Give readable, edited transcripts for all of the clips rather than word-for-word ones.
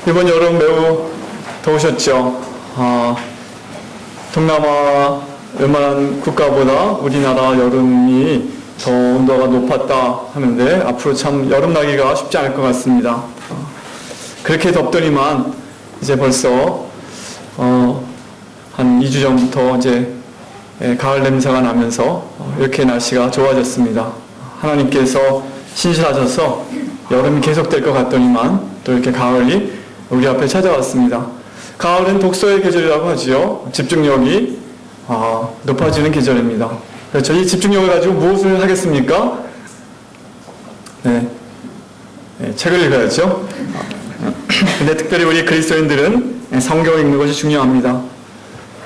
이번 여름 매우 더우셨죠. 동남아 웬만한 국가보다 우리나라 여름이 더 온도가 높았다 하는데 앞으로 참 여름 나기가 쉽지 않을 것 같습니다. 그렇게 덥더니만 이제 벌써 한 2주 전부터 이제 가을 냄새가 나면서 이렇게 날씨가 좋아졌습니다. 하나님께서 신실하셔서 여름이 계속될 것 같더니만 또 이렇게 가을이 우리 앞에 찾아왔습니다. 가을은 독서의 계절이라고 하지요. 집중력이 높아지는 계절입니다. 그렇죠. 이 집중력을 가지고 무엇을 하겠습니까? 책을 읽어야죠. 근데 특별히 우리 그리스도인들은 성경을 읽는 것이 중요합니다.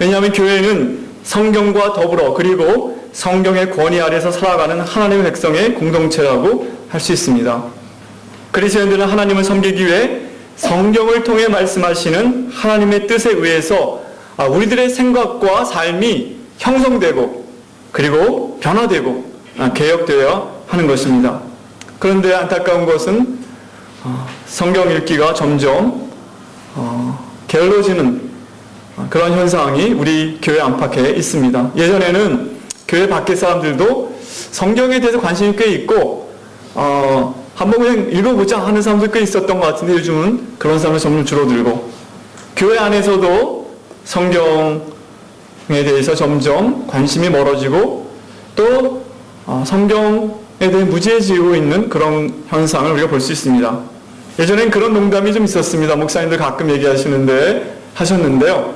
왜냐하면 교회는 성경과 더불어 그리고 성경의 권위 아래서 살아가는 하나님의 백성의 공동체라고 할 수 있습니다. 그리스도인들은 하나님을 섬기기 위해 성경을 통해 말씀하시는 하나님의 뜻에 의해서 우리들의 생각과 삶이 형성되고 그리고 변화되고 개혁되어야 하는 것입니다. 그런데 안타까운 것은 성경 읽기가 점점 게을러지는 그런 현상이 우리 교회 안팎에 있습니다. 예전에는 교회 밖의 사람들도 성경에 대해서 관심이 꽤 있고 한번 그냥 읽어보자 하는 사람도 꽤 있었던 것 같은데 요즘은 그런 사람이 점점 줄어들고 교회 안에서도 성경에 대해서 점점 관심이 멀어지고 또 성경에 대해 무지해지고 있는 그런 현상을 우리가 볼 수 있습니다. 예전엔 그런 농담이 좀 있었습니다. 목사님들 가끔 하셨는데요.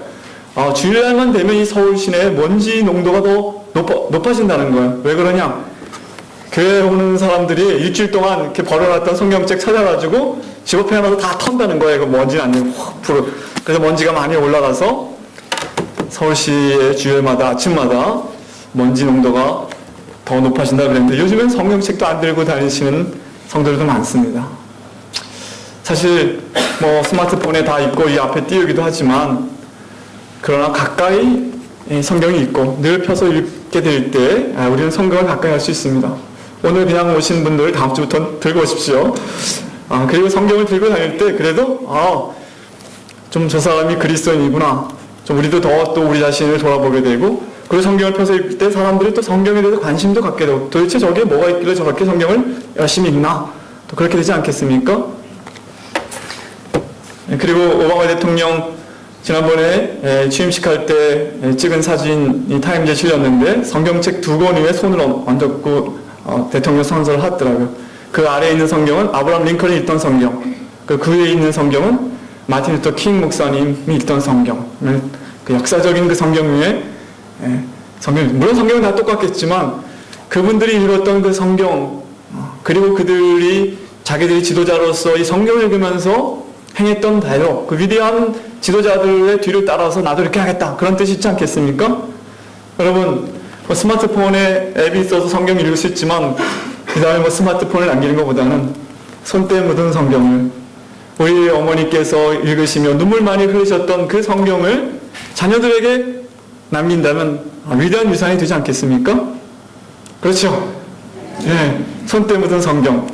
주일날만 되면 이 서울 시내에 먼지 농도가 더 높아진다는 거예요. 왜 그러냐? 교회에 오는 사람들이 일주일 동안 이렇게 버려놨던 성경책 찾아가지고 직업해 놔서 다 턴다는 거예요. 그 먼지는 안 되고 확 불어. 그래서 먼지가 많이 올라가서 서울시의 주일마다 아침마다 먼지 농도가 더 높아진다 그랬는데 요즘엔 성경책도 안 들고 다니시는 성도들도 많습니다. 사실 뭐 스마트폰에 다 있고 이 앞에 띄우기도 하지만 그러나 가까이 성경이 있고 늘 펴서 읽게 될 때 우리는 성경을 가까이 할 수 있습니다. 오늘 그냥 오신 분들 다음 주부터 들고 오십시오. 그리고 성경을 들고 다닐 때 그래도 좀 저 사람이 그리스도인이구나. 좀 우리도 더 또 우리 자신을 돌아보게 되고 그리고 성경을 펴서 읽을 때 사람들이 또 성경에 대해서 관심도 갖게 되고 도대체 저게 뭐가 있길래 저렇게 성경을 열심히 읽나? 또 그렇게 되지 않겠습니까? 그리고 오바마 대통령 지난번에 취임식 할 때 찍은 사진이 타임즈에 실렸는데 성경책 2권 위에 손을 얹었고 대통령 선서를 하더라고요. 그 아래에 있는 성경은 아브라함 링컨이 읽던 성경, 그 위에 있는 성경은 마틴 루터 킹 목사님이 읽던 성경. 그 역사적인 그 성경 위에 물론 성경은 다 똑같겠지만 그분들이 읽었던 그 성경 그리고 그들이 자기들이 지도자로서 이 성경을 읽으면서 행했던 대로 그 위대한 지도자들의 뒤를 따라서 나도 이렇게 하겠다 그런 뜻이 있지 않겠습니까? 여러분 스마트폰에 앱이 있어서 성경 읽을 수 있지만 그 다음에 스마트폰을 남기는 것보다는 손때 묻은 성경을 우리 어머니께서 읽으시며 눈물 많이 흘리셨던 그 성경을 자녀들에게 남긴다면 위대한 유산이 되지 않겠습니까? 그렇죠? 손때 묻은 성경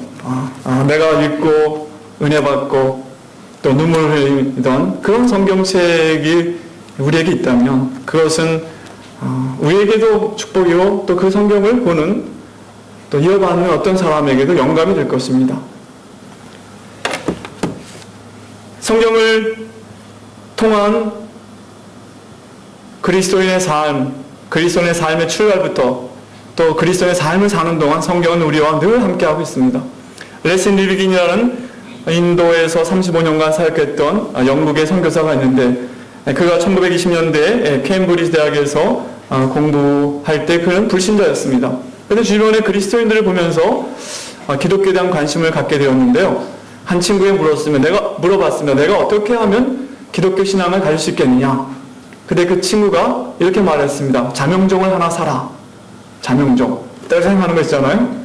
내가 읽고 은혜 받고 또 눈물을 흘리던 그런 성경책이 우리에게 있다면 그것은 우리에게도 축복이고 또 그 성경을 보는 또 이어받는 어떤 사람에게도 영감이 될 것입니다. 성경을 통한 그리스도인의 삶, 그리스도인의 삶의 출발부터 또 그리스도인의 삶을 사는 동안 성경은 우리와 늘 함께하고 있습니다. 레슨 리비긴이라는 인도에서 35년간 사역했던 영국의 선교사가 있는데 그가 1920년대에 케임브리지 대학에서 공부할 때 그는 불신자였습니다. 그런데 주변의 그리스도인들을 보면서 기독교에 대한 관심을 갖게 되었는데요. 한 친구에 물어봤으면 내가 어떻게 하면 기독교 신앙을 가질 수 있겠느냐. 근데 그 친구가 이렇게 말했습니다. 자명종을 하나 사라. 자명종. 딸 생각하는 거 있잖아요.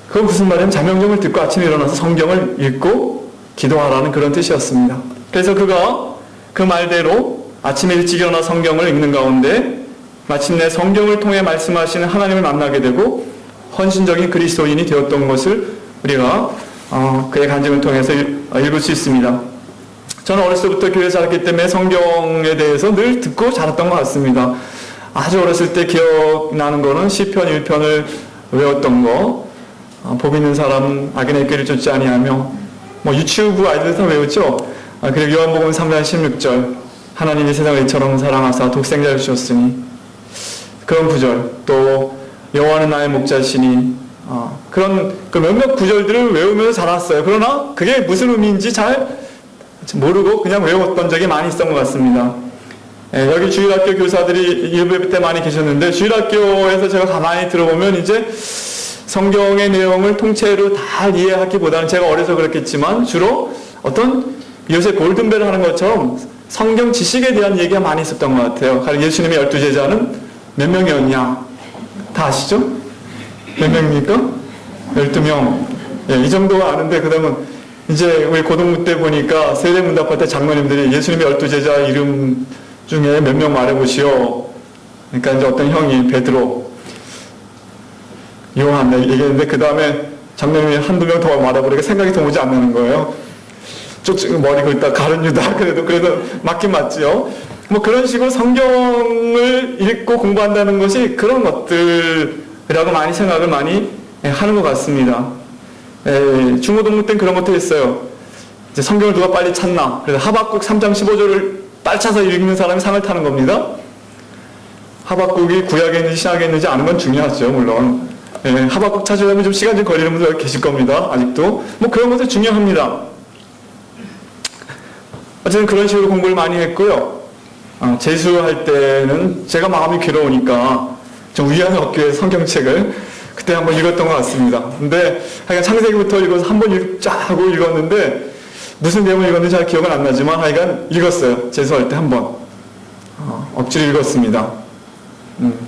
그건 무슨 말이냐면 자명종을 듣고 아침에 일어나서 성경을 읽고 기도하라는 그런 뜻이었습니다. 그래서 그가 그 말대로 아침에 일찍 일어나 성경을 읽는 가운데 마침내 성경을 통해 말씀하시는 하나님을 만나게 되고 헌신적인 그리스도인이 되었던 것을 우리가 그의 간증을 통해서 읽을 수 있습니다. 저는 어렸을 때부터 교회 자랐기 때문에 성경에 대해서 늘 듣고 자랐던 것 같습니다. 아주 어렸을 때 기억나는 거는 시편 1편을 외웠던 거, 복 있는 사람 악인의 길을 쫓지 아니하며, 유치부 아이들 다 외웠죠. 그리고 요한복음 3장 16절, 하나님이 세상을 이처럼 사랑하사 독생자를 주셨으니, 그런 구절, 또 여호와는 나의 목자시니, 그런 몇몇 구절들을 외우면서 자랐어요. 그러나 그게 무슨 의미인지 잘 모르고 그냥 외웠던 적이 많이 있었던 것 같습니다. 여기 주일학교 교사들이 예배 때 많이 계셨는데, 주일학교에서 제가 가만히 들어보면 이제 성경의 내용을 통째로 다 이해하기보다는, 제가 어려서 그렇겠지만 주로 어떤 요새 골든벨을 하는 것처럼 성경 지식에 대한 얘기가 많이 있었던 것 같아요. 예수님의 12제자는 몇 명이었냐? 다 아시죠? 몇 명입니까? 12명. 이 정도가 아는데, 그 다음은 이제 우리 고등부 때 보니까 세대문답할 때 장로님들이 예수님의 12제자 이름 중에 몇 명 말해보시오. 그러니까 이제 어떤 형이 베드로, 요한 얘기했는데, 그 다음에 장로님이 한두 명 더 말해보니까 생각이 도무지 안 나는 거예요. 쭉 머리 긁다 가룟 유다. 그래도 맞긴 맞지요. 그런 식으로 성경을 읽고 공부한다는 것이 그런 것들이라고 많이 생각을 많이 하는 것 같습니다. 중고등부 때는 그런 것도 있어요. 이제 성경을 누가 빨리 찾나. 그래서 하박국 3장 15절을 빨리 찾아서 읽는 사람이 상을 타는 겁니다. 하박국이 구약에 있는지 신약에 있는지 아는 건 중요하죠, 물론. 하박국 찾으려면 좀 시간 좀 걸리는 분들 계실 겁니다, 아직도. 그런 것도 중요합니다. 어쨌든 그런 식으로 공부를 많이 했고요. 재수할 때는 제가 마음이 괴로우니까 좀 위안을 얻기 위해서 성경책을 그때 한번 읽었던 것 같습니다. 근데 하여간 창세기부터 읽어서 한번 쫙 하고 읽었는데, 무슨 내용을 읽었는지 잘 기억은 안 나지만 하여간 읽었어요. 재수할 때 한번. 억지로 읽었습니다.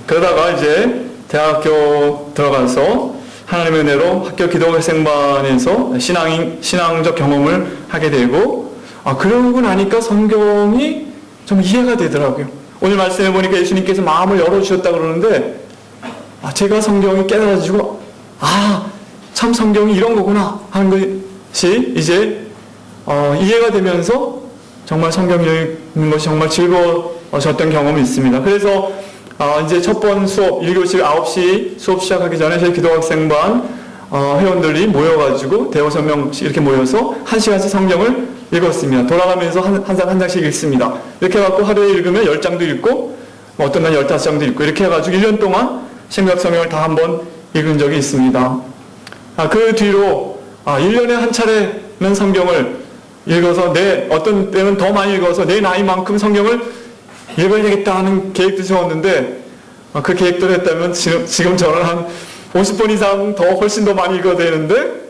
그러다가 이제 대학교 들어가서 하나님의 은혜로 학교 기도학생반에서 신앙적 경험을 하게 되고, 그러고 나니까 성경이 좀 이해가 되더라고요. 오늘 말씀해 보니까 예수님께서 마음을 열어주셨다고 그러는데, 제가 성경이 깨달아지고, 참 성경이 이런 거구나 하는 것이 이제 이해가 되면서 정말 성경 읽는 것이 정말 즐거워졌던 경험이 있습니다. 그래서 이제 첫 번 수업 1교시 9시 수업 시작하기 전에 저희 기도학생반 회원들이 모여가지고 대여섯 명씩 이렇게 모여서 1시간씩 성경을 읽었습니다. 돌아가면서 한 장씩 읽습니다. 이렇게 해갖고 하루에 읽으면 10장도 읽고, 어떤 날 15장도 읽고, 이렇게 해가지고 1년 동안 신약 성경을 다 한번 읽은 적이 있습니다. 그 뒤로 1년에 한 차례는 성경을 읽어서, 어떤 때는 더 많이 읽어서 내 나이만큼 성경을 읽어야 되겠다 하는 계획도 세웠는데, 그 계획대로 했다면 지금 저는 한 50번 이상 훨씬 더 많이 읽어야 되는데,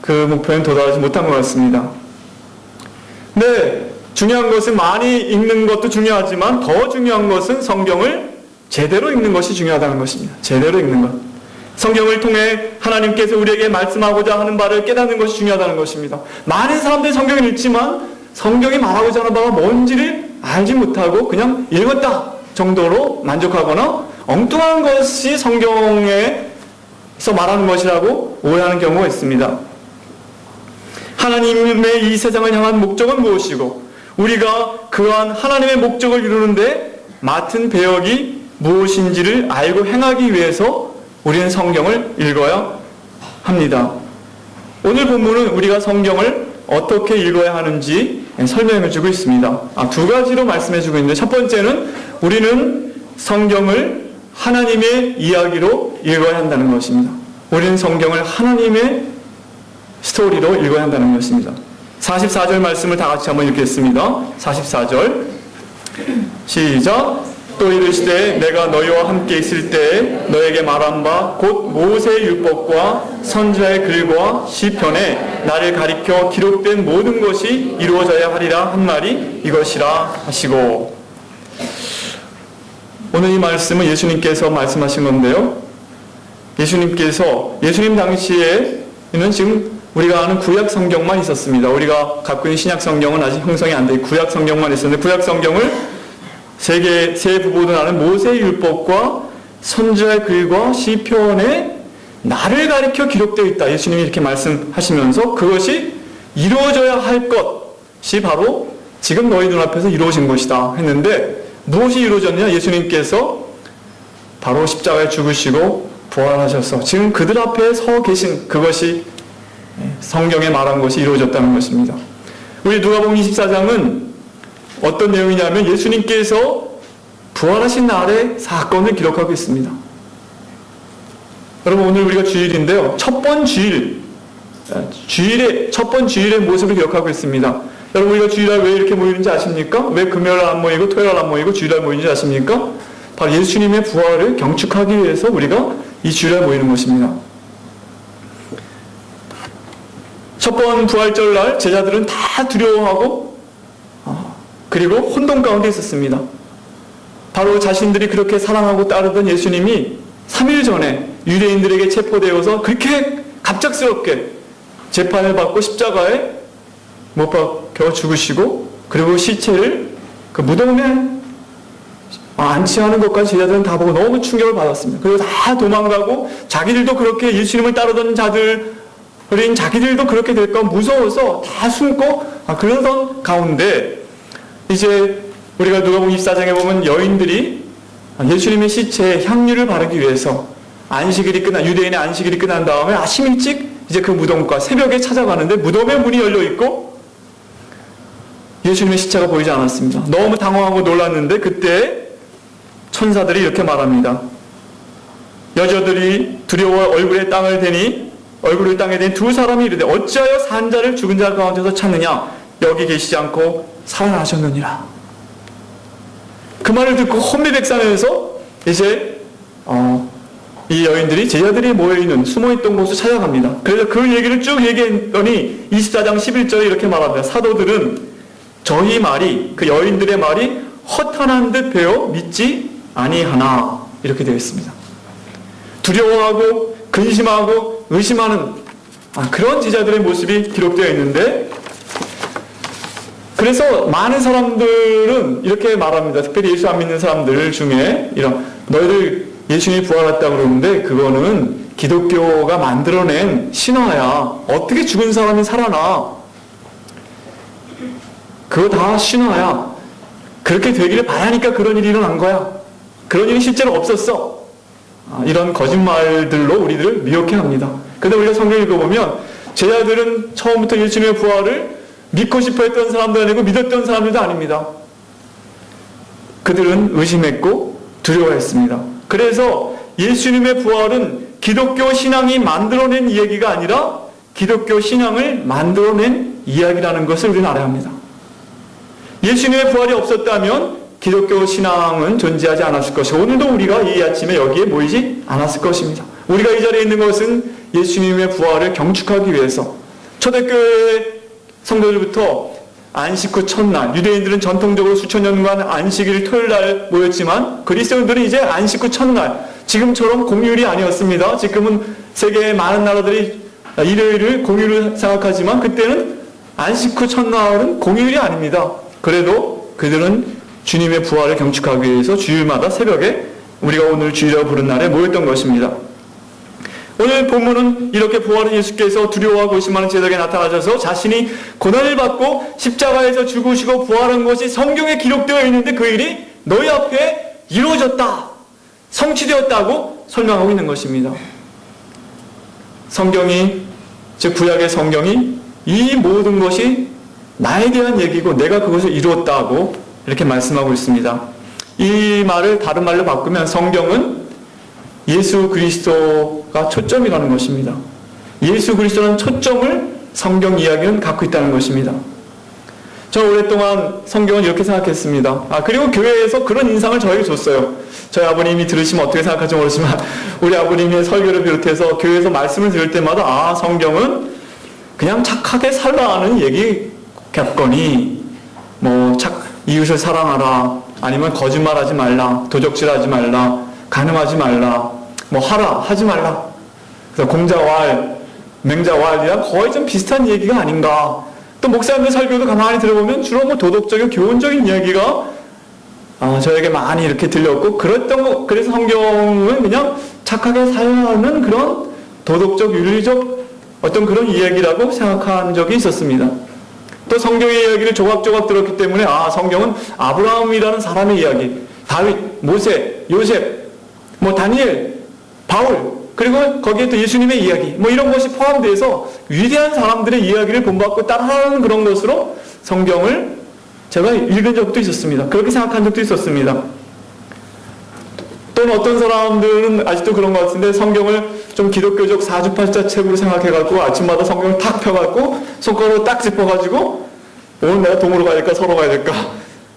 그 목표는 도달하지 못한 것 같습니다. 근데 중요한 것은 많이 읽는 것도 중요하지만 더 중요한 것은 성경을 제대로 읽는 것이 중요하다는 것입니다. 제대로 읽는 것. 성경을 통해 하나님께서 우리에게 말씀하고자 하는 바를 깨닫는 것이 중요하다는 것입니다. 많은 사람들이 성경을 읽지만 성경이 말하고자 하는 바가 뭔지를 알지 못하고 그냥 읽었다 정도로 만족하거나 엉뚱한 것이 성경에서 말하는 것이라고 오해하는 경우가 있습니다. 하나님의 이 세상을 향한 목적은 무엇이고, 우리가 그러한 하나님의 목적을 이루는데 맡은 배역이 무엇인지를 알고 행하기 위해서 우리는 성경을 읽어야 합니다. 오늘 본문은 우리가 성경을 어떻게 읽어야 하는지 설명해 주고 있습니다. 두 가지로 말씀해 주고 있는데, 첫 번째는 우리는 성경을 하나님의 이야기로 읽어야 한다는 것입니다. 우리는 성경을 하나님의 스토리로 읽어야 한다는 것입니다. 44절 말씀을 다 같이 한번 읽겠습니다. 44절 시작. 또 이르시되 내가 너희와 함께 있을 때에 너에게 말한 바 곧 모세의 율법과 선지자의 글과 시편에 나를 가리켜 기록된 모든 것이 이루어져야 하리라 한 말이 이것이라 하시고. 오늘 이 말씀은 예수님께서 말씀하신 건데요, 예수님 당시에는 지금 우리가 아는 구약 성경만 있었습니다. 우리가 갖고 있는 신약 성경은 아직 형성이 안 돼 구약 성경만 있었는데, 구약 성경을 세 부분을 아는 모세의 율법과 선지자의 글과 시편에 나를 가리켜 기록되어 있다. 예수님이 이렇게 말씀하시면서 그것이 이루어져야 할 것이 바로 지금 너희 눈앞에서 이루어진 것이다 했는데, 무엇이 이루어졌냐? 예수님께서 바로 십자가에 죽으시고 부활하셔서 지금 그들 앞에 서 계신 그것이 성경에 말한 것이 이루어졌다는 것입니다. 우리 누가복음 24장은 어떤 내용이냐면 예수님께서 부활하신 날의 사건을 기록하고 있습니다. 여러분, 오늘 우리가 주일인데요. 첫 번 주일의 모습을 기록하고 있습니다. 여러분, 우리가 주일날 왜 이렇게 모이는지 아십니까? 왜 금요일날 안 모이고 토요일날 안 모이고 주일날 모이는지 아십니까? 바로 예수님의 부활을 경축하기 위해서 우리가 이 주일날 모이는 것입니다. 첫 번 부활절날 제자들은 다 두려워하고 그리고 혼돈 가운데 있었습니다. 바로 자신들이 그렇게 사랑하고 따르던 예수님이 3일 전에 유대인들에게 체포되어서 그렇게 갑작스럽게 재판을 받고 십자가에 못 박혀 죽으시고, 그리고 시체를 그 무덤에 안치하는 것까지 제자들은 다 보고 너무 충격을 받았습니다. 그리고 다 도망가고, 자기들도 그렇게 예수님을 따르던 자들인 자기들도 그렇게 될까 무서워서 다 숨고 그러던 가운데, 이제 우리가 누가복음 24장에 보면 여인들이 예수님의 시체에 향유를 바르기 위해서 유대인의 안식일이 끝난 다음에 아침 일찍 이제 그 무덤과 새벽에 찾아가는데 무덤의 문이 열려 있고 예수님의 시체가 보이지 않았습니다. 너무 당황하고 놀랐는데 그때 천사들이 이렇게 말합니다. 여자들이 두려워 얼굴에 땅을 땅에 대니 두 사람이 이르되 어찌하여 산 자를 죽은 자 가운데서 찾느냐? 여기 계시지 않고 살아나셨느니라. 그 말을 듣고 혼미백산에서 이제 이 여인들이 제자들이 모여있는 숨어있던 곳을 찾아갑니다. 그래서 그 얘기를 쭉 얘기했더니 24장 11절에 이렇게 말합니다. 사도들은 저희 말이, 그 여인들의 말이 허탄한 듯 배워 믿지 아니하나, 이렇게 되어 있습니다. 두려워하고 근심하고 의심하는 그런 제자들의 모습이 기록되어 있는데, 그래서 많은 사람들은 이렇게 말합니다. 특별히 예수 안 믿는 사람들 중에 너희들 예수님이 부활했다고 그러는데 그거는 기독교가 만들어낸 신화야. 어떻게 죽은 사람이 살아나? 그거 다 신화야. 그렇게 되기를 바라니까 그런 일이 일어난 거야. 그런 일이 실제로 없었어. 이런 거짓말들로 우리들을 미혹해 합니다. 그런데 우리가 성경 읽어보면 제자들은 처음부터 예수님의 부활을 믿고 싶어 했던 사람도 아니고 믿었던 사람들도 아닙니다. 그들은 의심했고 두려워했습니다. 그래서 예수님의 부활은 기독교 신앙이 만들어낸 이야기가 아니라 기독교 신앙을 만들어낸 이야기라는 것을 우리는 알아야 합니다. 예수님의 부활이 없었다면 기독교 신앙은 존재하지 않았을 것이고 오늘도 우리가 이 아침에 여기에 모이지 않았을 것입니다. 우리가 이 자리에 있는 것은 예수님의 부활을 경축하기 위해서 초대교회 성도들부터 안식 후 첫날, 유대인들은 전통적으로 수천 년간 안식일 토요일날 모였지만 그리스도인들은 이제 안식 후 첫날, 지금처럼 공휴일이 아니었습니다. 지금은 세계의 많은 나라들이 일요일을 공휴일을 생각하지만 그때는 안식 후 첫날은 공휴일이 아닙니다. 그래도 그들은 주님의 부활을 경축하기 위해서 주일마다 새벽에 우리가 오늘 주일이라고 부른 날에 모였던 것입니다. 오늘 본문은 이렇게 부활한 예수께서 두려워하고 의심하는 제자에게 나타나셔서 자신이 고난을 받고 십자가에서 죽으시고 부활한 것이 성경에 기록되어 있는데 그 일이 너희 앞에 이루어졌다, 성취되었다고 설명하고 있는 것입니다. 성경이, 즉 구약의 성경이 이 모든 것이 나에 대한 얘기고 내가 그것을 이루었다고 이렇게 말씀하고 있습니다. 이 말을 다른 말로 바꾸면 성경은 예수 그리스도가 초점이라는 것입니다. 예수 그리스도는 초점을 성경 이야기는 갖고 있다는 것입니다. 저는 오랫동안 성경은 이렇게 생각했습니다. 그리고 교회에서 그런 인상을 저에게 줬어요. 저희 아버님이 들으시면 어떻게 생각할지 모르지만 우리 아버님의 설교를 비롯해서 교회에서 말씀을 들을 때마다 성경은 그냥 착하게 살라는 얘기겠거니 이웃을 사랑하라, 아니면 거짓말하지 말라, 도적질하지 말라, 간음하지 말라, 하라, 하지 말라. 그래서 공자왈, 맹자왈이랑 거의 좀 비슷한 얘기가 아닌가. 또 목사님들 설교도 가만히 들어보면 주로 도덕적인 교훈적인 이야기가 저에게 많이 이렇게 들렸고, 그래서 성경은 그냥 착하게 살라는 그런 도덕적, 윤리적 어떤 그런 이야기라고 생각한 적이 있었습니다. 또 성경의 이야기를 조각조각 들었기 때문에 성경은 아브라함이라는 사람의 이야기, 다윗, 모세, 요셉, 다니엘, 바울, 그리고 거기에 또 예수님의 이야기, 이런 것이 포함돼서 위대한 사람들의 이야기를 본받고 따라하는 그런 것으로 성경을 제가 읽은 적도 있었습니다. 그렇게 생각한 적도 있었습니다. 또는 어떤 사람들은 아직도 그런 것 같은데 성경을 좀 기독교적 사주팔자 책으로 생각해갖고 아침마다 성경을 탁 펴갖고 손가락으로 딱 짚어가지고 오늘 내가 동으로 가야 될까 서로 가야 될까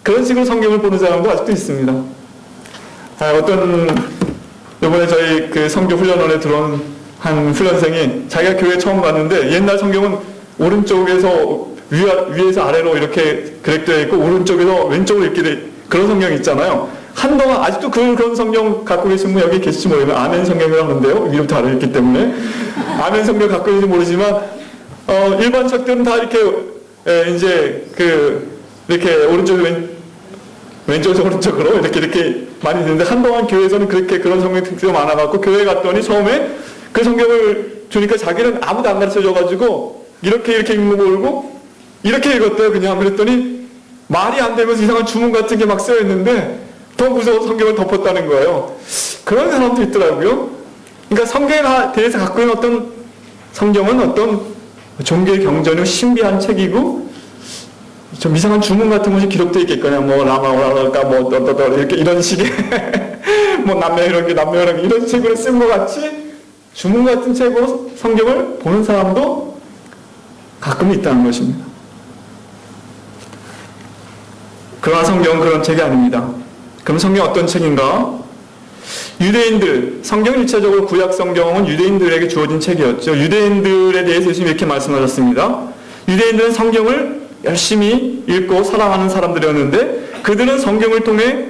그런 식으로 성경을 보는 사람도 아직도 있습니다. 이번에 저희 그 성교 훈련원에 들어온 한 훈련생이 자기가 교회 처음 갔는데 옛날 성경은 오른쪽에서 위에서 아래로 이렇게 그렉되어 있고 오른쪽에서 왼쪽으로 이렇게 그런 성경이 있잖아요. 한동안 아직도 그런 성경 갖고 계신 분 여기 계실지 모르면 아멘 성경이라고 하는데요. 위로부터 아래 있기 때문에 아멘 성경 갖고 계신지 모르지만 일반 책들은 다 이렇게 이렇게 오른쪽 왼쪽에서 오른쪽으로 이렇게 많이 있는데 한동안 교회에서는 그렇게 그런 성경 특징이 많아갖고 교회 갔더니 처음에 그 성경을 주니까 자기는 아무도 안 가르쳐줘가지고 이렇게 읽는 거 모르고 이렇게 읽었대요. 그냥 그랬더니 말이 안 되면서 이상한 주문 같은 게 막 쓰여 있는데 더 무서워서 성경을 덮었다는 거예요. 그런 사람도 있더라고요. 그러니까 성경에 대해서 갖고 있는 어떤 성경은 어떤 종교의 경전이고 신비한 책이고 좀 이상한 주문 같은 것이 기록되어 있겠거든요. 라마오라랄까 이렇게 이런 식의 남매 이런 게 이런 식으로 쓴 것 같이 주문 같은 책으로 성경을 보는 사람도 가끔 있다는 것입니다. 그러나 성경은 그런 책이 아닙니다. 그럼 성경 어떤 책인가? 유대인들, 성경 1차적으로 구약 성경은 유대인들에게 주어진 책이었죠. 유대인들에 대해서 예수님이 이렇게 말씀하셨습니다. 유대인들은 성경을 열심히 읽고 사랑하는 사람들이었는데 그들은 성경을 통해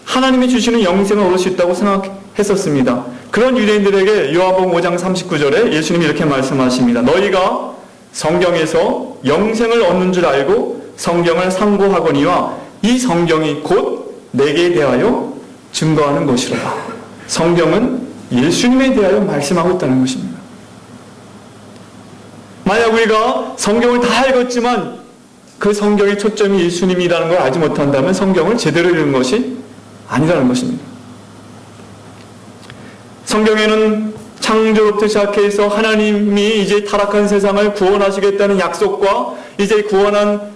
하나님이 주시는 영생을 얻을 수 있다고 생각했었습니다. 그런 유대인들에게 요한복음 5장 39절에 예수님이 이렇게 말씀하십니다. 너희가 성경에서 영생을 얻는 줄 알고 성경을 상고하거니와 이 성경이 곧 내게 대하여 증거하는 것이로다. 성경은 예수님에 대하여 말씀하고 있다는 것입니다. 만약 우리가 성경을 다 읽었지만 그 성경의 초점이 예수님이라는 걸 알지 못한다면 성경을 제대로 읽는 것이 아니라는 것입니다. 성경에는 창조로부터 시작해서 하나님이 이제 타락한 세상을 구원하시겠다는 약속과 이제 구원한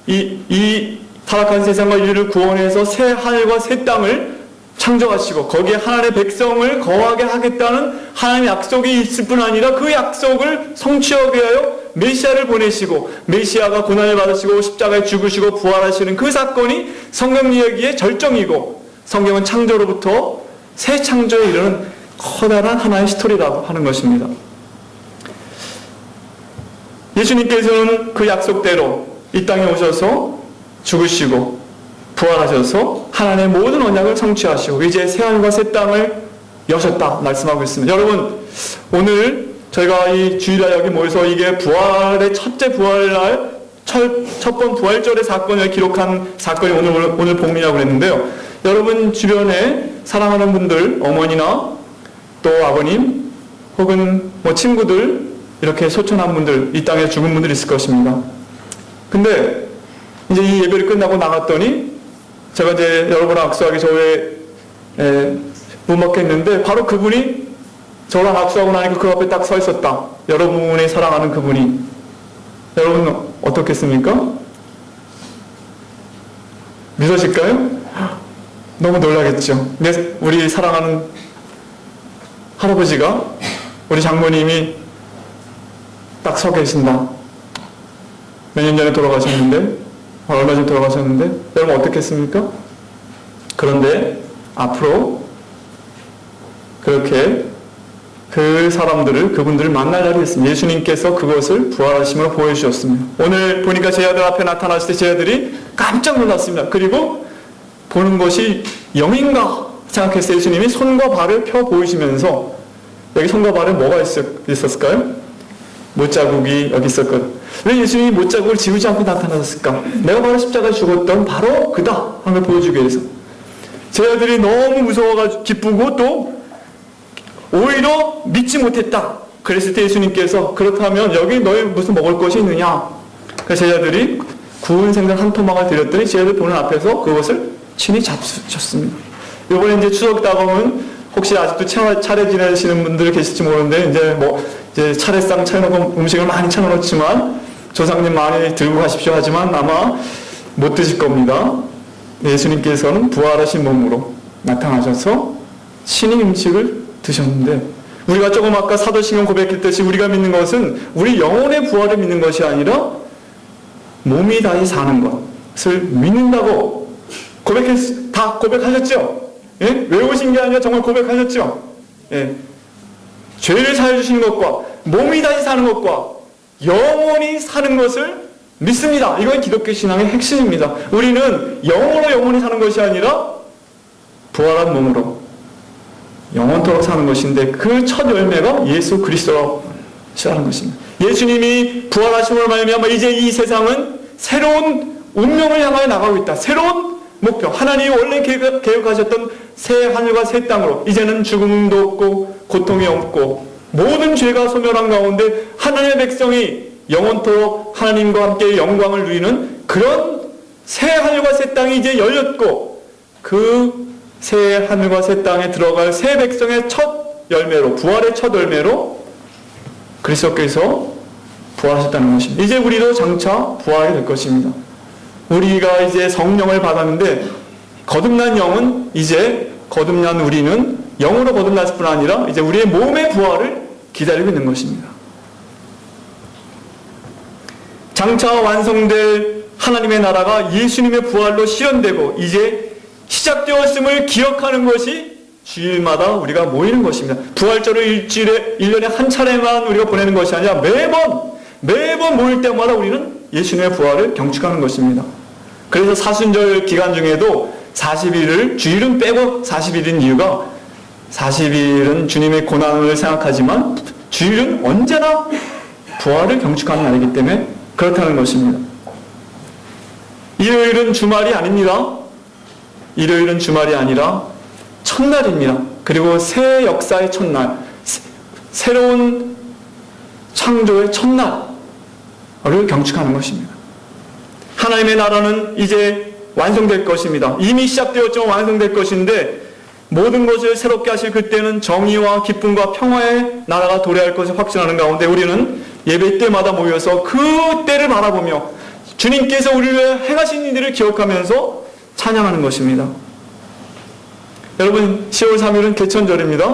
이 타락한 세상과 인류를 구원해서 새 하늘과 새 땅을 창조하시고 거기에 하나님의 백성을 거하게 하겠다는 하나님의 약속이 있을 뿐 아니라 그 약속을 성취하기 위하여 메시아를 보내시고 메시아가 고난을 받으시고 십자가에 죽으시고 부활하시는 그 사건이 성경 이야기의 절정이고 성경은 창조로부터 새 창조에 이르는 커다란 하나의 스토리라고 하는 것입니다. 예수님께서는 그 약속대로 이 땅에 오셔서 죽으시고 부활하셔서 하나님의 모든 언약을 성취하시고 이제 새하늘과 새 땅을 여셨다 말씀하고 있습니다. 여러분 오늘 저희가 이 주일날 여기 모여서 이게 부활의 첫째 부활날 첫 번 부활절의 사건을 기록한 사건이 오늘 복음이라고 그랬는데요. 여러분 주변에 사랑하는 분들 어머니나 또 아버님 혹은 친구들 이렇게 소천한 분들 이 땅에 죽은 분들 있을 것입니다. 근데 이제 이 예배를 끝나고 나갔더니 제가 이제 여러분랑 악수하기 전에 못 먹겠는데 바로 그분이 저랑 악수하고 나니까 그 앞에 딱 서 있었다. 여러분이 사랑하는 그분이. 여러분 어떻겠습니까? 믿으실까요? 너무 놀라겠죠. 우리 사랑하는 할아버지가 우리 장모님이 딱 서 계신다. 몇 년 전에 돌아가셨는데 얼마 전에 돌아가셨는데 여러분 어떻겠습니까? 그런데 앞으로 그렇게 그분들을 만날 날이 있습니다. 예수님께서 그것을 부활하심으로 보여주셨습니다. 오늘 보니까 제 아들 앞에 나타났을 때 제 아들이 깜짝 놀랐습니다. 그리고 보는 것이 영인가 생각했어요. 예수님이 손과 발을 펴 보이시면서 여기 손과 발에 뭐가 있었을까요? 못자국이 여기 있었거든. 왜 예수님이 못자국을 지우지 않고 나타나셨을까? 내가 바로 십자가에 죽었던 바로 그다 하는 걸 보여주기 위해서. 제 아들이 너무 무서워가지고 기쁘고 또 오히려 믿지 못했다. 그랬을 때 예수님께서 그렇다면 여기 너희 무슨 먹을 것이 있느냐? 그 제자들이 구운 생선 한 토막을 드렸더니 제자들 보는 앞에서 그것을 친히 잡수셨습니다. 이번에 이제 추석 다가오면 혹시 아직도 차례 지내시는 분들 계실지 모르는데 이제 차례상 차려놓고 음식을 많이 차려놓지만 조상님 많이 들고 가십시오 하지만 아마 못 드실 겁니다. 예수님께서는 부활하신 몸으로 나타나셔서 친히 음식을 드셨는데 우리가 조금 아까 사도신경 고백했듯이 우리가 믿는 것은 우리 영혼의 부활을 믿는 것이 아니라 몸이 다시 사는 것을 믿는다고 다 고백하셨죠? 예? 외우신 게 아니라 정말 고백하셨죠? 예. 죄를 사해주시는 것과 몸이 다시 사는 것과 영원히 사는 것을 믿습니다. 이건 기독교 신앙의 핵심입니다. 우리는 영으로 영원히 사는 것이 아니라 부활한 몸으로 영원토록 사는 것인데 그 첫 열매가 예수 그리스도라는 것입니다. 예수님이 부활하심으로 말미암아 이제 이 세상은 새로운 운명을 향하여 나가고 있다. 새로운 목표. 하나님이 원래 계획하셨던 새 하늘과 새 땅으로 이제는 죽음도 없고 고통이 없고 모든 죄가 소멸한 가운데 하나님의 백성이 영원토록 하나님과 함께 영광을 누리는 그런 새 하늘과 새 땅이 이제 열렸고 그 새 하늘과 새 땅에 들어갈 새 백성의 첫 열매로 부활의 첫 열매로 그리스도께서 부활하셨다는 것입니다. 이제 우리도 장차 부활하게 될 것입니다. 우리가 이제 성령을 받았는데 거듭난 영은 이제 거듭난 우리는 영으로 거듭났을 뿐 아니라 이제 우리의 몸의 부활을 기다리고 있는 것입니다. 장차 완성될 하나님의 나라가 예수님의 부활로 실현되고 이제 시작되었음을 기억하는 것이 주일마다 우리가 모이는 것입니다. 부활절을 일주일에 1년에 한 차례만 우리가 보내는 것이 아니라 매번 모일 때마다 우리는 예수님의 부활을 경축하는 것입니다. 그래서 사순절 기간 중에도 40일을 주일은 빼고 40일인 이유가 40일은 주님의 고난을 생각하지만 주일은 언제나 부활을 경축하는 날이기 때문에 그렇다는 것입니다. 일요일은 주말이 아닙니다. 일요일은 주말이 아니라 첫날입니다. 그리고 새 역사의 첫날, 새로운 창조의 첫날을 경축하는 것입니다. 하나님의 나라는 이제 완성될 것입니다. 이미 시작되었지만 완성될 것인데 모든 것을 새롭게 하실 그때는 정의와 기쁨과 평화의 나라가 도래할 것을 확신하는 가운데 우리는 예배 때마다 모여서 그 때를 바라보며 주님께서 우리를 위해 행하신 일들을 기억하면서 찬양하는 것입니다. 여러분 10월 3일은 개천절입니다.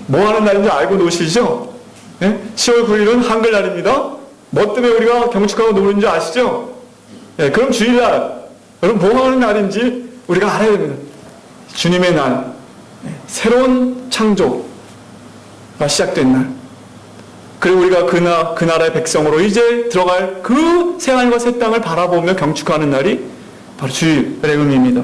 뭐 하는 날인지 알고 노시죠? 네? 10월 9일은 한글날입니다. 뭐 때문에 우리가 경축하고 노는지 아시죠? 네, 그럼 주일날 여러분 뭐 하는 날인지 우리가 알아야 됩니다. 주님의 날, 새로운 창조가 시작된 날, 그리고 우리가 그 나라의 백성으로 이제 들어갈 그 새하늘과 새 땅을 바라보며 경축하는 날이 바로 주일의 의미입니다.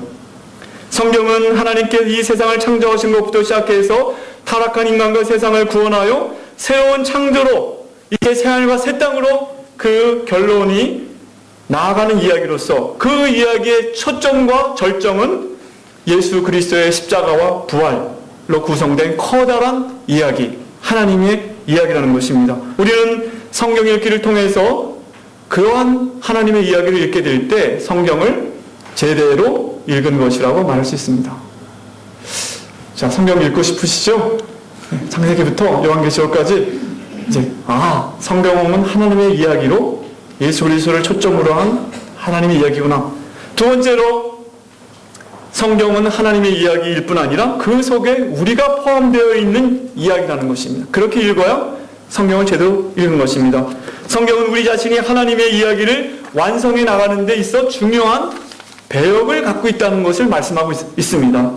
성경은 하나님께서 이 세상을 창조하신 것부터 시작해서 타락한 인간과 세상을 구원하여 새로운 창조로 이제 새하늘과 새 땅으로 그 결론이 나아가는 이야기로서 그 이야기의 초점과 절정은 예수 그리스도의 십자가와 부활로 구성된 커다란 이야기, 하나님의 이야기라는 것입니다. 우리는 성경 읽기를 통해서 그러한 하나님의 이야기를 읽게 될 때 성경을 제대로 읽은 것이라고 말할 수 있습니다. 자, 성경 읽고 싶으시죠? 창세기부터 요한계시록까지 이제 성경은 하나님의 이야기로 예수 그리스도를 초점으로 한 하나님의 이야기구나. 두 번째로 성경은 하나님의 이야기일 뿐 아니라 그 속에 우리가 포함되어 있는 이야기라는 것입니다. 그렇게 읽어야 성경을 제대로 읽은 것입니다. 성경은 우리 자신이 하나님의 이야기를 완성해 나가는 데 있어 중요한 배역을 갖고 있다는 것을 말씀하고 있습니다.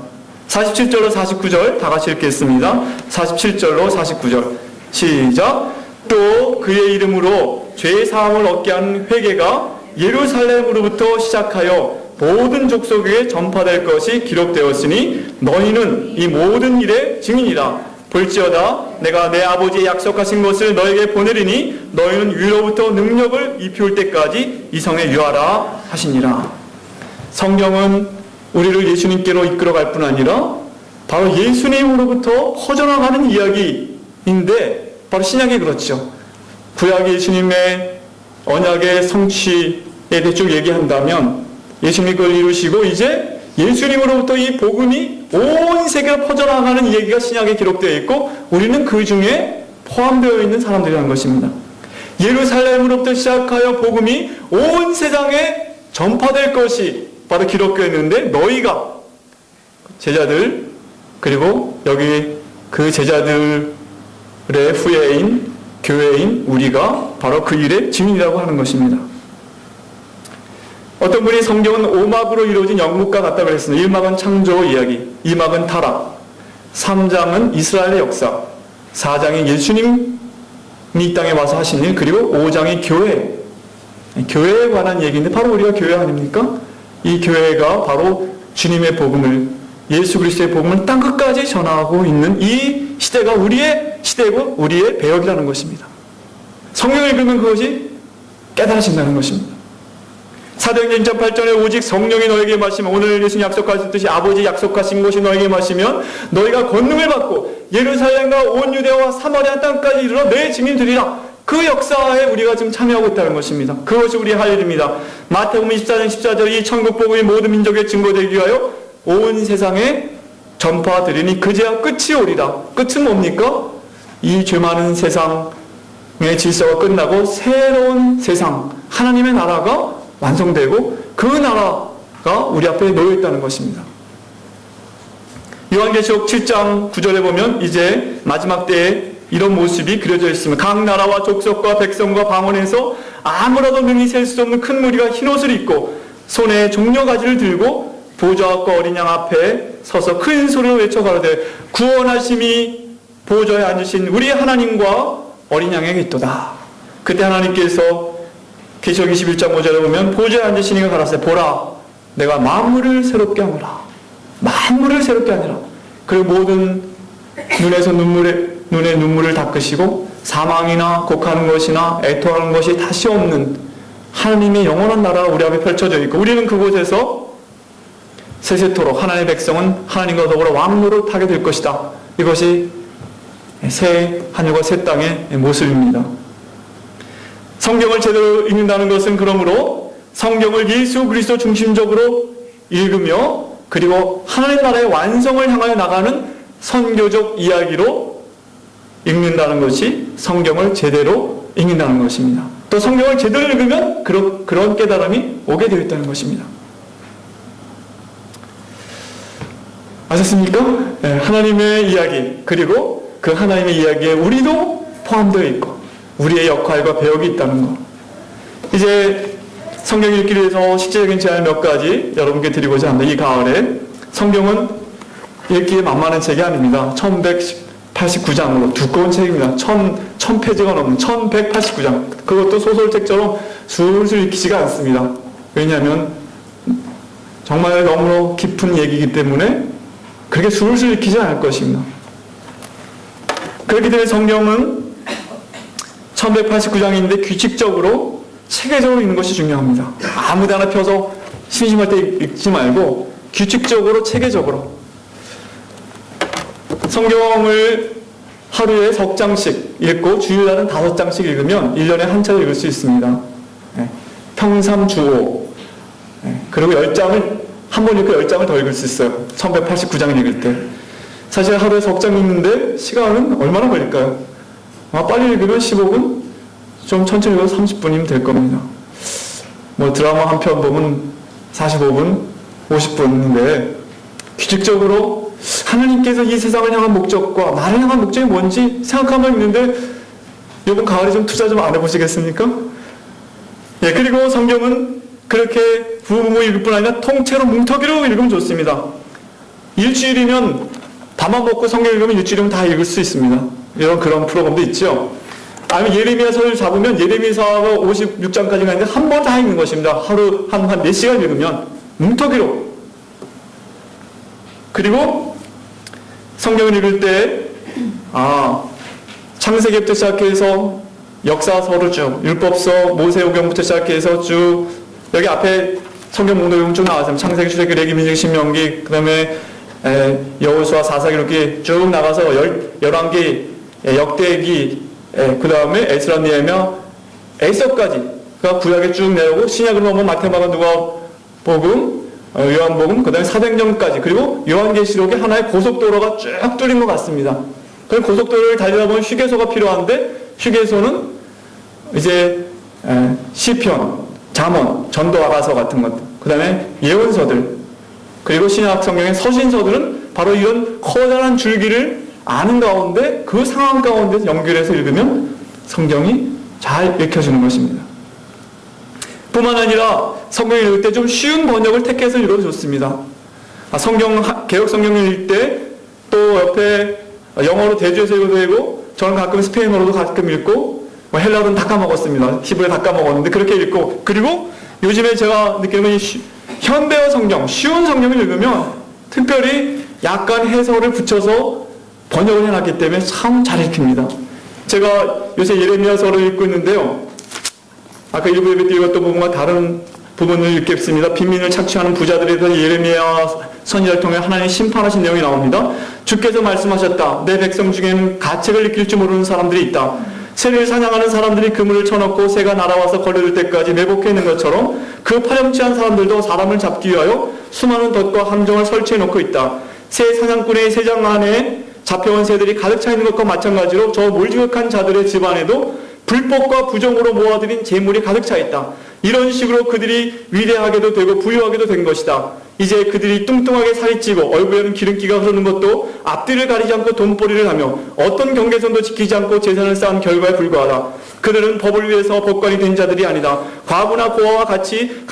47절로 49절 다 같이 읽겠습니다. 47절로 49절 시작. 또 그의 이름으로 죄 사함을 얻게 하는 회개가 예루살렘으로부터 시작하여 모든 족속에게 전파될 것이 기록되었으니 너희는 이 모든 일의 증인이라. 볼지어다 내가 내 아버지의 약속하신 것을 너에게 보내리니 너희는 위로부터 능력을 입혀올 때까지 이 성에 유하라 하시니라. 성경은 우리를 예수님께로 이끌어갈 뿐 아니라 바로 예수님으로부터 퍼져나가는 이야기인데 바로 신약이 그렇죠. 구약이 예수님의 언약의 성취에 대해 쭉 얘기한다면 예수님이 그걸 이루시고 이제 예수님으로부터 이 복음이 온 세계로 퍼져나가는 얘기가 신약에 기록되어 있고 우리는 그 중에 포함되어 있는 사람들이라는 것입니다. 예루살렘으로부터 시작하여 복음이 온 세상에 전파될 것이 바로 기록되어 있는데 너희가 제자들 그리고 여기 그 제자들의 후예인 교회인 우리가 바로 그 일의 증인이라고 하는 것입니다. 어떤 분이 성경은 5막으로 이루어진 영국과 같다고 했습니다. 1막은 창조 이야기, 2막은 타락, 3장은 이스라엘의 역사, 4장이 예수님이 이 땅에 와서 하신 일, 그리고 5장이 교회에 관한 얘기인데 바로 우리가 교회 아닙니까? 이 교회가 바로 주님의 복음을, 예수 그리스도의 복음을 땅끝까지 전하고 있는 이 시대가 우리의 시대고 우리의 배역이라는 것입니다. 성경을 읽으면 그것이 깨달아진다는 것입니다. 사도행전 1:8절에 오직 성령이 너에게 마시면, 오늘 예수님 약속하셨듯이 아버지 약속하신 것이 너에게 마시면 너희가 권능을 받고 예루살렘과 온 유대와 사마리아 땅까지 이르러 내 증인 되리라. 그 역사에 우리가 지금 참여하고 있다는 것입니다. 그것이 우리의 할 일입니다. 마태복음 24장 14절 이 천국 복음이 모든 민족에 증거되기 위하여 온 세상에 전파드리니 그제야 끝이 오리라. 끝은 뭡니까? 이 죄 많은 세상의 질서가 끝나고 새로운 세상, 하나님의 나라가 완성되고 그 나라가 우리 앞에 놓여 있다는 것입니다. 요한계시록 7장 9절에 보면 이제 마지막 때에 이런 모습이 그려져 있습니다. 각 나라와 족속과 백성과 방언에서 아무라도 능히 셀 수 없는 큰 무리가 흰옷을 입고 손에 종려가지를 들고 보좌와 어린 양 앞에 서서 큰 소리로 외쳐 가로되 구원하심이 보좌에 앉으신 우리 하나님과 어린 양에게 있도다. 그때 하나님께서 계시록 21장 5절에 보면 보좌에 앉으신 이가 가라사대 보라 내가 만물을 새롭게 하노라. 만물을 새롭게 하니라. 그리고 모든 눈에 눈물을 닦으시고 사망이나 곡하는 것이나 애통하는 것이 다시 없는 하나님의 영원한 나라가 우리 앞에 펼쳐져 있고 우리는 그곳에서 세세토록 하나님의 백성은 하나님과 더불어 왕노를 타게 될 것이다. 이것이 새 하늘과 새 땅의 모습입니다. 성경을 제대로 읽는다는 것은 그러므로 성경을 예수 그리스도 중심적으로 읽으며 그리고 하나님 나라의 완성을 향하여 나가는 선교적 이야기로 읽는다는 것이 성경을 제대로 읽는다는 것입니다. 또 성경을 제대로 읽으면 그런 깨달음이 오게 되어 있다는 것입니다. 아셨습니까? 네, 하나님의 이야기 그리고 그 하나님의 이야기에 우리도 포함되어 있고 우리의 역할과 배역이 있다는 것. 이제 성경 읽기를 위해서 실제적인 제안 몇 가지 여러분께 드리고자 합니다. 이 가을에 성경은 읽기에 만만한 책이 아닙니다. 1189장으로 두꺼운 책입니다. 1000페이지가 넘는 1189장. 그것도 소설책처럼 술술 읽히지가 않습니다. 왜냐하면 정말 너무 깊은 얘기이기 때문에 그렇게 술술 읽히지 않을 것입니다. 그렇기 때문에 성경은 1189장인데 규칙적으로 체계적으로 읽는 것이 중요합니다. 아무데나 펴서 심심할 때 읽지 말고 규칙적으로 체계적으로 성경을 하루에 석 장씩 읽고 주일날은 5장씩 읽으면 1년에 한 차례 읽을 수 있습니다. 평삼주오. 그리고 10장을 한 번 읽고 10장을 더 읽을 수 있어요. 1189장을 읽을 때. 사실 하루에 석 장 읽는데 시간은 얼마나 걸릴까요? 빨리 읽으면 15분, 좀 천천히 읽어서 30분이면 될 겁니다. 뭐 드라마 한 편 보면 45분, 50분인데 규칙적으로 하나님께서 이 세상을 향한 목적과 나를 향한 목적이 뭔지 생각하면 있는데 이번 가을에 좀 투자 좀 안 해보시겠습니까? 예, 그리고 성경은 그렇게 부부부 읽을 뿐 아니라 통째로 뭉터기로 읽으면 좋습니다. 일주일이면 밥만 먹고 성경 읽으면 일주일이면 다 읽을 수 있습니다. 이런 그런 프로그램도 있죠. 아니면 예레미야서를 잡으면 예레미야서가 56장까지 가는데 한 번 다 읽는 것입니다. 하루 한 4시간 읽으면 뭉터기로. 그리고 성경을 읽을 때 창세기부터 시작해서 역사서를 쭉 율법서 모세오경부터 시작해서 쭉 여기 앞에 성경 목록이 쭉 나왔어요. 창세기, 출애굽기, 레위기, 민수기, 신명기, 그 다음에 여호수아, 사사기 이렇게 쭉 나가서 11기, 역대기, 그 다음에 에스라, 느헤미야, 에서까지가 구약에 쭉 내려오고 신약으로 넘어온 마태마가 누가복음, 요한복음, 그 다음에 사도행전까지, 그리고 요한계시록에 하나의 고속도로가 쭉 뚫린 것 같습니다. 그 고속도로를 달리다 보면 휴게소가 필요한데 휴게소는 이제 시편, 잠언, 전도아가서 같은 것들, 그 다음에 예언서들, 그리고 신약 성경의 서신서들은 바로 이런 커다란 줄기를 아는 가운데 그 상황 가운데서 연결해서 읽으면 성경이 잘 읽혀지는 것입니다. 뿐만 아니라 성경을 읽을 때 좀 쉬운 번역을 택해서 읽어도 좋습니다. 개혁 성경을 읽을 때 또 옆에 영어로 대조해서 읽어도 되고, 저는 가끔 스페인어로도 가끔 읽고, 헬라어는 다 까먹었습니다. 히브리 다 까먹었는데 그렇게 읽고, 그리고 요즘에 제가 느끼는 현대어 성경, 쉬운 성경을 읽으면 특별히 약간 해설을 붙여서 번역을 해놨기 때문에 참 잘 읽힙니다. 제가 요새 예레미야서를 읽고 있는데요. 아까 일부 예배 때 읽었던 부분과 다른 부분을 읽겠습니다. 빈민을 착취하는 부자들에 대해서 예레미야 선지자를 통해 하나님이 심판하신 내용이 나옵니다. 주께서 말씀하셨다. 내 백성 중에는 가책을 느낄 줄 모르는 사람들이 있다. 새를 사냥하는 사람들이 그물을 쳐놓고 새가 날아와서 걸려들 때까지 매복해 있는 것처럼 그 파렴치한 사람들도 사람을 잡기 위하여 수많은 덫과 함정을 설치해 놓고 있다. 새 사냥꾼의 새장 안에 잡혀온 새들이 가득 차 있는 것과 마찬가지로 저 몰지극한 자들의 집안에도 불법과 부정으로 모아들인 재물이 가득 차 있다. 이런 식으로 그들이 위대하게도 되고 부유하게도 된 것이다. 이제 그들이 뚱뚱하게 살이 찌고 얼굴에는 기름기가 흐르는 것도 앞뒤를 가리지 않고 돈벌이를 하며 어떤 경계선도 지키지 않고 재산을 쌓은 결과에 불과하다. 그들은 법을 위해서 법관이 된 자들이 아니다. 과부와 고아와 같이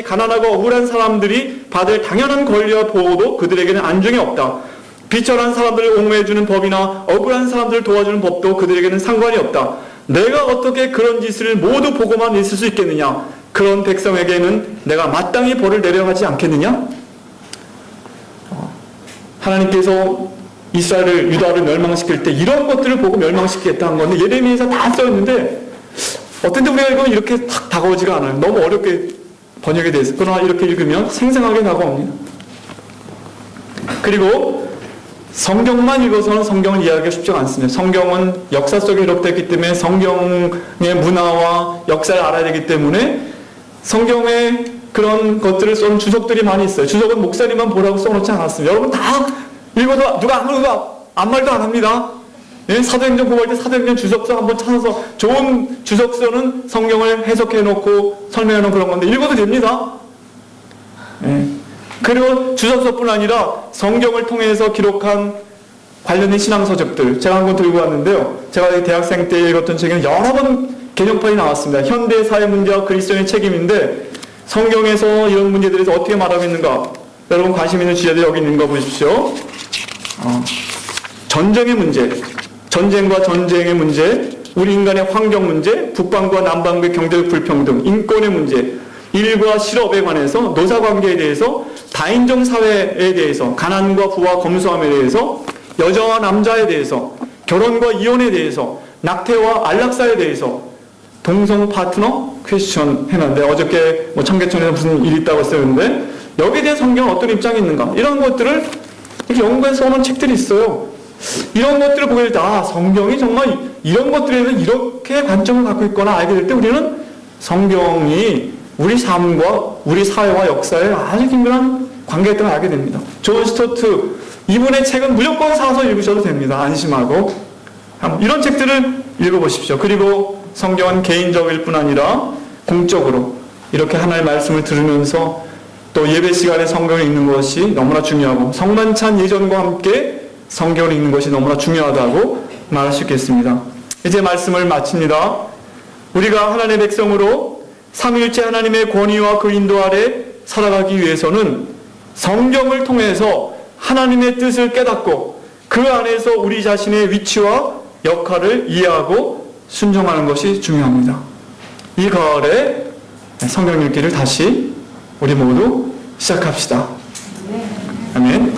가난하고 억울한 사람들이 받을 당연한 권리와 보호도 그들에게는 안중에 없다. 비천한 사람들을 옹호해주는 법이나 억울한 사람들을 도와주는 법도 그들에게는 상관이 없다. 내가 어떻게 그런 짓을 모두 보고만 있을 수 있겠느냐? 그런 백성에게는 내가 마땅히 벌을 내려 하지 않겠느냐? 하나님께서 이스라엘을, 유다를 멸망시킬 때 이런 것들을 보고 멸망시키겠다 한 건데 예레미야에서 다 써있는데 어떤 때 우리가 읽으면 이렇게 탁 다가오지가 않아요. 너무 어렵게 번역이 되어 있어요. 그러나 이렇게 읽으면 생생하게 다가옵니다. 그리고 성경만 읽어서는 성경을 이해하기가 쉽지 않습니다. 성경은 역사 속에 기록됐기 때문에 성경의 문화와 역사를 알아야 되기 때문에 성경에 그런 것들을 써놓은 주석들이 많이 있어요. 주석은 목사님만 보라고 써놓지 않았습니다. 여러분 다 읽어도 누가 아무 말도 안 합니다. 예? 사도행전 공부할 때 사도행전 주석서 한번 찾아서 좋은 주석서는 성경을 해석해놓고 설명해놓은 그런 건데 읽어도 됩니다. 예. 그리고 주석서뿐 아니라 성경을 통해서 기록한 관련된 신앙서적들 제가 한 권 들고 왔는데요. 제가 대학생 때 읽었던 책에는 여러 번 개정판이 나왔습니다. 현대 사회 문제와 그리스도인의 책임인데 성경에서 이런 문제들에 대해서 어떻게 말하고 있는가, 여러분 관심 있는 주제들 여기 있는 거 보십시오. 전쟁의 문제, 전쟁과 전쟁의 문제, 우리 인간의 환경 문제, 북방과 남방의 경제적 불평등, 인권의 문제, 일과 실업에 관해서, 노사관계에 대해서, 다인종 사회에 대해서, 가난과 부와 검소함에 대해서, 여자와 남자에 대해서, 결혼과 이혼에 대해서, 낙태와 안락사에 대해서, 동성 파트너 퀘스천 해놨는데 어저께 청계천에서 무슨 일이 있다고 쓰는데 여기에 대한 성경은 어떤 입장이 있는가, 이런 것들을 이렇게 연구해서 써놓은 책들이 있어요. 이런 것들을 보게 될 때 성경이 정말 이런 것들에는 이렇게 관점을 갖고 있거나 알게 될 때 우리는 성경이 우리 삶과 우리 사회와 역사에 아주 긴밀한 관계에 있다는 걸 알게 됩니다. 존 스토트 이분의 책은 무조건 사서 읽으셔도 됩니다. 안심하고 이런 책들을 읽어보십시오. 그리고 성경은 개인적일 뿐 아니라 공적으로 이렇게 하나의 말씀을 들으면서 또 예배 시간에 성경을 읽는 것이 너무나 중요하고 성만찬 예전과 함께 성경을 읽는 것이 너무나 중요하다고 말할 수 있겠습니다. 이제 말씀을 마칩니다. 우리가 하나님의 백성으로 삼위일체 하나님의 권위와 그 인도 아래 살아가기 위해서는 성경을 통해서 하나님의 뜻을 깨닫고 그 안에서 우리 자신의 위치와 역할을 이해하고 순종하는 것이 중요합니다. 이 가을에 성경 읽기를 다시 우리 모두 시작합시다. 아멘.